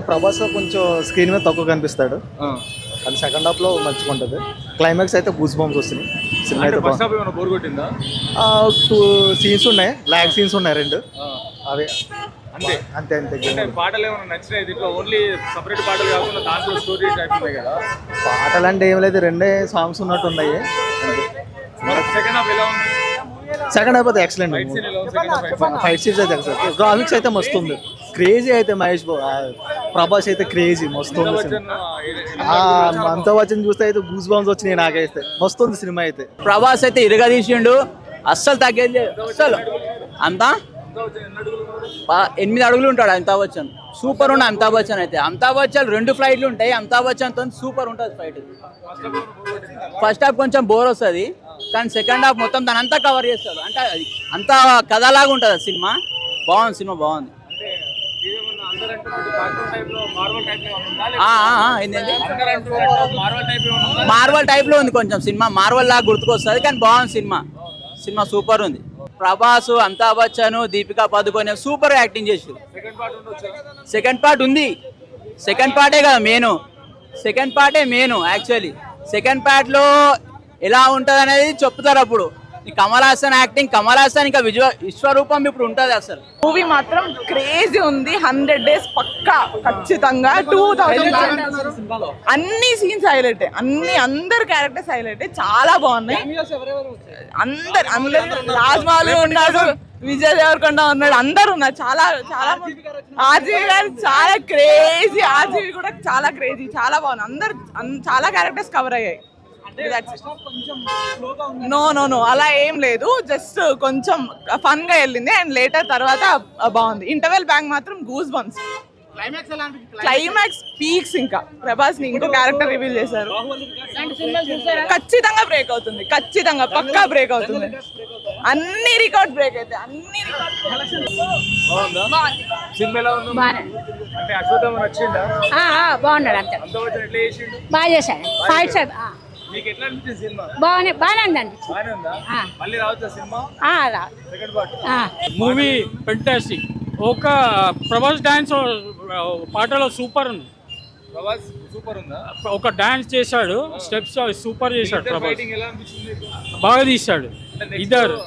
ప్రభాస్ కొంచెం స్క్రీన్ మీద తక్కువ కనిపిస్తాడు. అది సెకండ్ హాఫ్ లో మంచిగా ఉంటుంది. క్లైమాక్స్ అయితే గూస్ బంప్స్ వస్తున్నాయి. సినిమా అయితే బోర్ కొట్టిందా? 2 సీన్స్ ఉన్నాయి, బ్లాక్ సీన్స్ ఉన్నాయి 2. అవి అంతే అంతే అంతే. పాటలు ఏమైనా నచ్చినాయి దీంట్లో? ఓన్లీ సపరేట్ పాటలు కాకుండా దాంట్లో స్టోరీ టైప్ ఉన్నాయి కదా. పాటలు అంటే ఏం లేదు, 2 సాంగ్స్ ఉన్నట్టు ఉన్నాయి. సెకండ్ హాఫ్ ఎలా ఉంది? సెకండ్ హాఫ్ అయితే ఎక్సలెంట్. ఫైట్ సీన్స్ అయితే ఎక్సలెంట్. గ్రాఫిక్స్ అయితే మస్తు ఉంది. క్రేజీ అయితే మహేష్ ప్రభాస్ అయితే క్రేజీ మస్తు ఉంది. అమితాబ్ బచ్చన్ చూస్తే అయితే గూస్ బంప్స్ వచ్చినాయి నాకైతే. మస్తు ఉంది సినిమా అయితే. ప్రభాస్ అయితే ఇరగదీసిండు, అస్సలు తగ్గేది అస్సలు. అంతా 8 అడుగులు ఉంటాడు అమితాబ్ బచ్చన్. సూపర్ ఉండే అమితాబ్ బచ్చన్ అయితే. అమితాబ్ బచ్చన్ 2 ఫ్లైట్లు ఉంటాయి. అమితాబ్ బచ్చన్ తో సూపర్ ఉంటుంది ఫైట్. ఫస్ట్ హాఫ్ కొంచెం బోర్ వస్తుంది, కానీ సెకండ్ హాఫ్ మొత్తం దాని అంతా కవర్ చేస్తాడు. అంటే అంతా కథలాగా ఉంటుంది సినిమా. బాగుంది సినిమా, బాగుంది. మార్వల్ టైప్ లో ఉంది కొంచెం సినిమా. మార్వల్ లాగా గుర్తుకొస్తుంది, కానీ బాగుంది సినిమా. సినిమా సూపర్ ఉంది. ప్రభాస్, అమితాబ్ బచ్చన్, దీపికా పదుకొనే సూపర్ యాక్టింగ్ చేసి. సెకండ్ పార్ట్ ఉంది. సెకండ్ పార్టే కదా మెయిన్. సెకండ్ పార్టే మెయిన్ యాక్చువల్లీ. సెకండ్ పార్ట్ లో ఎలా ఉంటది అనేది చెప్తారు అప్పుడు. కమల్ హాసన్ యాక్టింగ్, కమల్ హాసన్ ఇంకా విశ్వరూపం ఇప్పుడు ఉంటది. అసలు మూవీ మాత్రం క్రేజీ ఉంది. 100 days పక్కా ఖచ్చితంగా. 2000 అన్ని సీన్స్ హైలైట్, అందరు క్యారెక్టర్స్ హైలైట్, చాలా బాగున్నాయి. అందరు రాజ్మౌళి ఉన్నాడు, విజయ్ దేవరకొండ ఉన్నాడు, అందరు ఉన్నారు. చాలా చాలా ఆర్జీవి గారు చాలా క్రేజీ. ఆర్జీవి కూడా చాలా క్రేజీ, చాలా బాగుంది. అందరు చాలా క్యారెక్టర్స్ కవర్ అయ్యాయి. నో అలా ఏం లేదు, జస్ట్ కొంచెం ఫన్ గా వెళ్ళింది. అండ్ లేటర్ తర్వాత బాగుంది. ఇంటర్వెల్ బ్యాంక్ మాత్రం గూస్ బంప్స్. Climax peaks. ఇంకా ప్రభాస్ ని ఇంకో క్యారెక్టర్ రివీల్ చేశారు. ఖచ్చితంగా బ్రేక్ అవుతుంది, ఖచ్చితంగా పక్కా బ్రేక్ అవుతుంది. అన్ని రికార్డ్ బ్రేక్ అయితే అన్ని బాగున్నాడు. అంతే బాగా చేశాడు. ఫైట్స్ బాగానే ఉందండి. Movie fantastic. ఒక ప్రభాస్ డాన్స్ పాటలో సూపర్ ఉంది. ఒక డాన్స్ చేశాడు, స్టెప్స్ సూపర్ చేశాడు. ప్రభాస్ బాగా తీశాడు. ఇద్దరు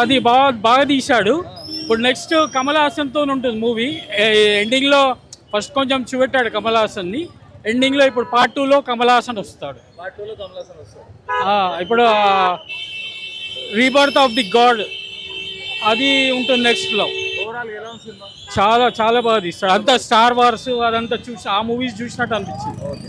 అది బాగా తీశాడు. ఇప్పుడు నెక్స్ట్ కమల్ హాసన్ తో ఉంటుంది మూవీ. ఎండింగ్ లో ఫస్ట్ కొంచెం చూపెట్టాడు కమల్ హాసన్ ని. ఎండింగ్ లో ఇప్పుడు పార్ట్ 2లో కమల్ హాసన్ వస్తాడు. ఇప్పుడు రీబర్త్ ఆఫ్ ది గాడ్ అది ఉంటుంది నెక్స్ట్ లో. చాలా చాలా బాగా తీస్తాడు. అంతా స్టార్ వార్స్ అదంతా చూసి ఆ మూవీస్ చూసినట్టు అనిపించింది.